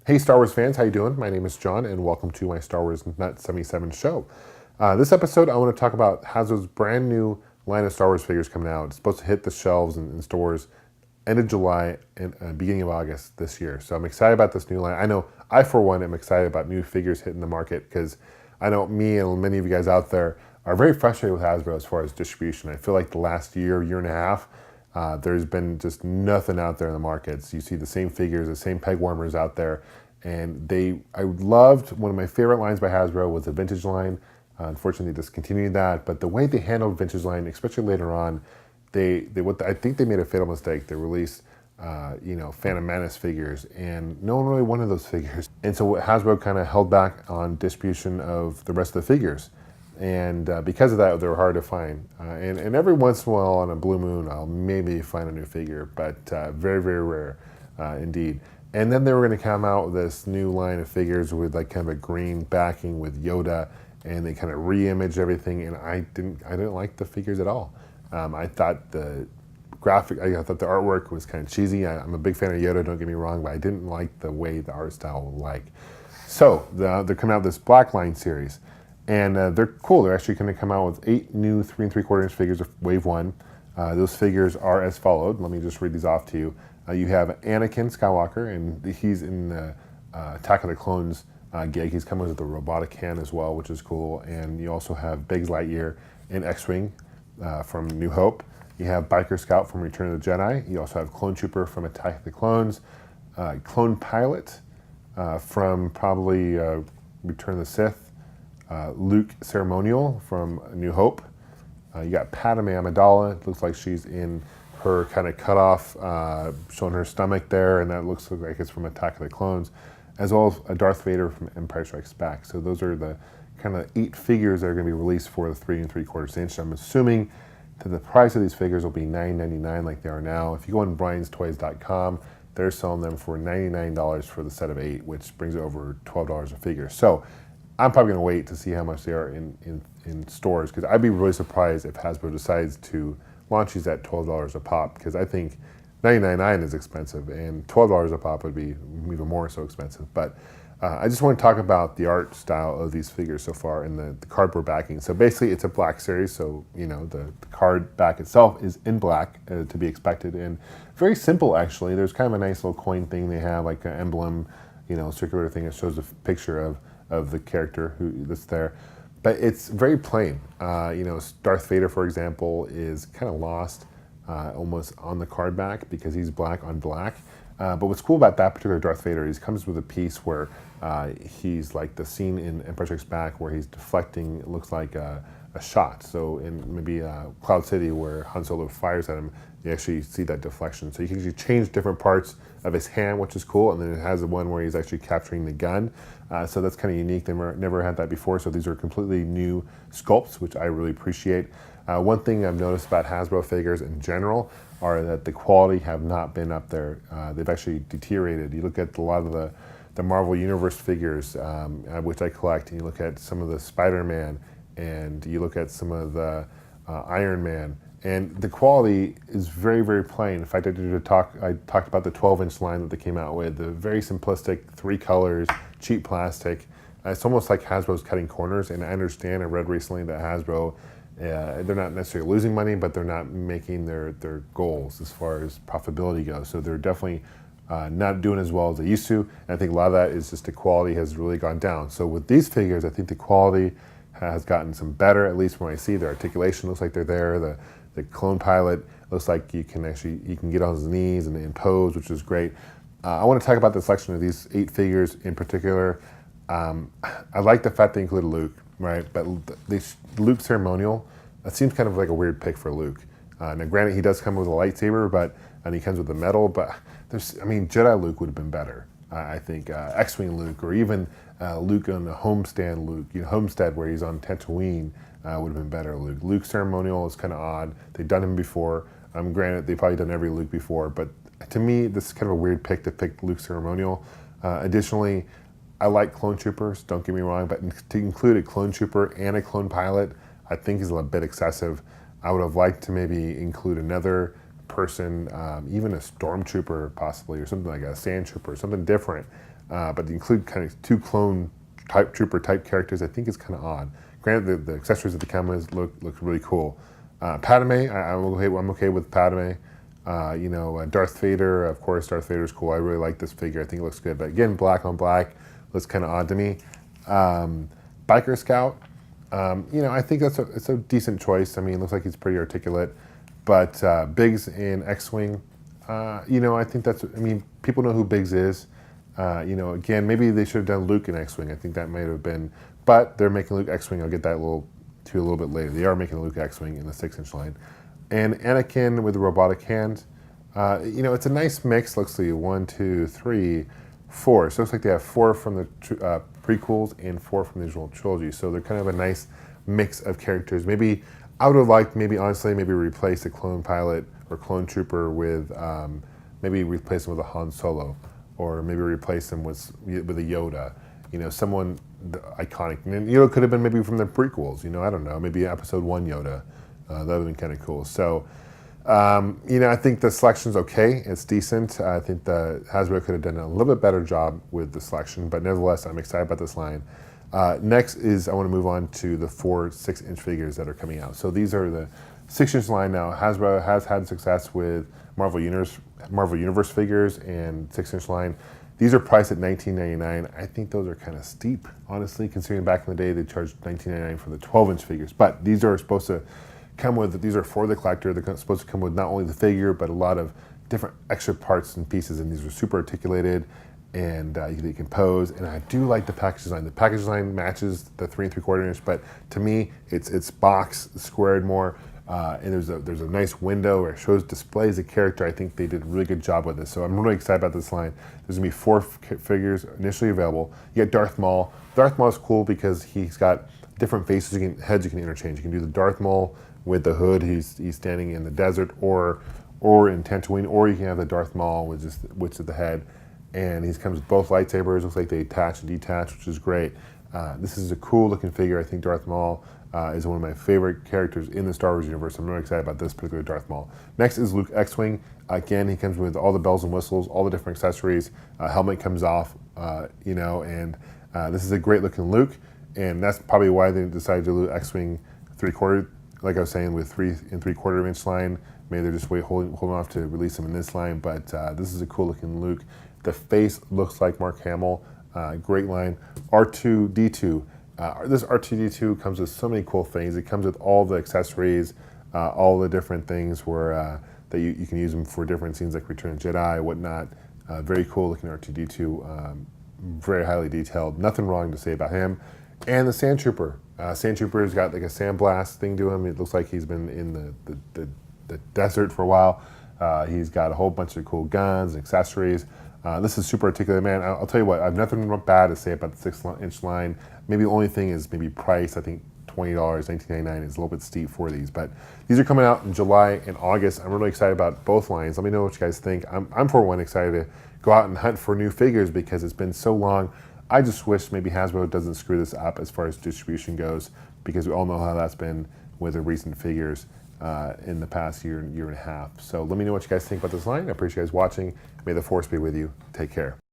Hey Star Wars fans, how you doing? My name is John and welcome to my Star Wars Nut 77 show. This episode I want to talk about Hasbro's brand new line of Star Wars figures coming out. It's supposed to hit the shelves in stores end of July and beginning of August this year. So I'm excited about this new line. I know I, for one, am excited about new figures hitting the market because I know me and many of you guys out there are very frustrated with Hasbro as far as distribution. I feel like the last year and a half, there's been just nothing out there in the markets. You see the same figures, the same peg warmers out there, and I loved, one of my favorite lines by Hasbro was the vintage line. Unfortunately, they discontinued that, but the way they handled vintage line, especially later on, I think they made a fatal mistake. They released, Phantom Menace figures, and no one really wanted those figures. And so Hasbro kind of held back on distribution of the rest of the figures. And because of that, they were hard to find. And every once in a while on a blue moon, I'll maybe find a new figure, but very, very rare indeed. And then they were going to come out with this new line of figures with like kind of a green backing with Yoda, and they kind of re-imaged everything. And I didn't like the figures at all. I thought the artwork was kind of cheesy. I'm a big fan of Yoda, don't get me wrong, but I didn't like the way the art style was like. So they're coming out with this Black Line series. And they're cool. They're actually going to come out with 8 new 3 3/4 inch figures of Wave 1. Those figures are as followed. Let me just read these off to you. You have Anakin Skywalker, and he's in the Attack of the Clones gig. He's coming with a robotic hand as well, which is cool. And you also have Biggs Lightyear in X-Wing from New Hope. You have Biker Scout from Return of the Jedi. You also have Clone Trooper from Attack of the Clones. Clone Pilot from probably Return of the Sith. Luke Ceremonial from New Hope. You got Padme Amidala. It looks like she's in her kind of cut off, showing her stomach there, and that looks like it's from Attack of the Clones, as well as a Darth Vader from Empire Strikes Back. So those are the kind of 8 figures that are going to be released for the 3 3/4 inch. I'm assuming that the price of these figures will be $9.99 like they are now. If you go on Brian'sToys.com, they're selling them for $99 for the set of 8, which brings it over $12 a figure. So I'm probably going to wait to see how much they are in stores, because I'd be really surprised if Hasbro decides to launch these at $12 a pop, because I think $9.99 is expensive, and $12 a pop would be even more so expensive. But I just want to talk about the art style of these figures so far and the cardboard backing. So basically it's a black series, so the card back itself is in black, to be expected, and very simple actually. There's kind of a nice little coin thing they have, like an emblem, circular thing that shows a picture of the character that's there. But it's very plain. Darth Vader, for example, is kind of lost almost on the card back because he's black on black. But what's cool about that particular Darth Vader is he comes with a piece where he's like the scene in Empire Strikes Back where he's deflecting, it looks like a shot. So in maybe Cloud City where Han Solo fires at him, you actually see that deflection. So you can actually change different parts of his hand, which is cool. And then it has the one where he's actually capturing the gun. So that's kind of unique. They never had that before. So these are completely new sculpts, which I really appreciate. One thing I've noticed about Hasbro figures in general are that the quality have not been up there. They've actually deteriorated. You look at a lot of the Marvel Universe figures, which I collect, and you look at some of the Spider-Man, and you look at some of the Iron Man, and the quality is very, very plain. In fact, I talked about the 12-inch line that they came out with, the very simplistic 3 colors, cheap plastic. It's almost like Hasbro's cutting corners, and I understand, I read recently that Hasbro, they're not necessarily losing money, but they're not making their goals as far as profitability goes. So they're definitely not doing as well as they used to. And I think a lot of that is just the quality has really gone down. So with these figures, I think the quality has gotten some better, at least when I see their articulation looks like they're there. The Clone Pilot looks like he can get on his knees and pose, which is great. I want to talk about the selection of these 8 figures in particular. I like the fact they included Luke, right? But Luke Ceremonial, that seems kind of like a weird pick for Luke. Now granted, he does come with a lightsaber, and he comes with the metal, but Jedi Luke would have been better. I think X-Wing Luke, or even Luke on the Homestead Luke, Homestead where he's on Tatooine, would have been better. Luke Ceremonial is kind of odd. They've done him before. Granted, they've probably done every Luke before, but to me, this is kind of a weird pick to pick Luke Ceremonial. Additionally, I like Clone Troopers, don't get me wrong, but to include a Clone Trooper and a Clone Pilot, I think is a bit excessive. I would have liked to maybe include another person, even a Stormtrooper possibly, or something like a Sand Trooper, something different. but to include kind of 2 clone type trooper type characters, I think is kind of odd. Granted, the accessories that the cameras look really cool. Padme, I'm okay with Padme. Darth Vader, of course, Darth Vader is cool. I really like this figure. I think it looks good. But again, black on black looks kind of odd to me. Biker Scout, I think it's a decent choice. I mean, it looks like he's pretty articulate. But Biggs in X-Wing, I think people know who Biggs is. Again, maybe they should have done Luke in X-Wing. I think that might have been, but they're making Luke X-Wing. I'll get that a little bit later. They are making Luke X-Wing in the 6-inch line. And Anakin with the robotic hand. It's a nice mix. Looks like 1, 2, 3, 4. So it looks like they have 4 from the prequels and 4 from the original trilogy. So they're kind of a nice mix of characters. Maybe I would have liked, honestly, replace the clone pilot or clone trooper with, maybe replace him with a Han Solo, or maybe replace him with a Yoda. Someone iconic. And it could have been maybe from the prequels. I don't know. Maybe Episode 1 Yoda. That would have been kind of cool. So, I think the selection's okay. It's decent. I think the Hasbro could have done a little bit better job with the selection, but nevertheless, I'm excited about this line. Next is I want to move on to the 4 6-inch figures that are coming out. So these are the 6-inch line now. Hasbro has had success with Marvel Universe figures and 6-inch line. These are priced at $19.99. I think those are kind of steep, honestly, considering back in the day they charged $19.99 for the 12-inch figures. But these are supposed to come with, these are for the collector. They're supposed to come with not only the figure, but a lot of different extra parts and pieces. And these are super articulated, and they can pose. And I do like the package design. The package design matches the 3 3/4 inch, but to me, it's box squared more. And there's a nice window where it displays the character. I think they did a really good job with this. So I'm really excited about this line. There's gonna be 4 figures initially available. You get Darth Maul. Darth Maul is cool because he's got different faces, heads you can interchange. You can do the Darth Maul with the hood. He's standing in the desert, or in Tatooine, or you can have the Darth Maul with just which is the head. And he comes with both lightsabers. Looks like they attach and detach, which is great. This is a cool looking figure. I think Darth Maul is one of my favorite characters in the Star Wars universe. I'm really excited about this particular Darth Maul. Next is Luke X-Wing. Again, he comes with all the bells and whistles, all the different accessories. Helmet comes off, and this is a great looking Luke. And that's probably why they decided to do X-Wing 3/4, like I was saying, with 3 3/4 inch line. Maybe they're just holding off to release him in this line, but this is a cool looking Luke. The face looks like Mark Hamill. Great line. R2-D2. This R2-D2 comes with so many cool things. It comes with all the accessories, all the different things where that you can use them for different scenes like Return of the Jedi, whatnot. Very cool looking R2-D2. Very highly detailed. Nothing wrong to say about him. And the Sand Trooper. Sand Trooper's got like a sandblast thing to him. It looks like he's been in the desert for a while. He's got a whole bunch of cool guns and accessories. This is super articulate, man. I'll tell you what, I have nothing bad to say about the 6-inch line. Maybe the only thing is maybe price. I think $20, $19.99 is a little bit steep for these. But these are coming out in July and August. I'm really excited about both lines. Let me know what you guys think. I'm for one excited to go out and hunt for new figures because it's been so long. I just wish maybe Hasbro doesn't screw this up as far as distribution goes, because we all know how that's been with the recent figures in the past year and a half. So let me know what you guys think about this line. I appreciate you guys watching. May the Force be with you. Take care.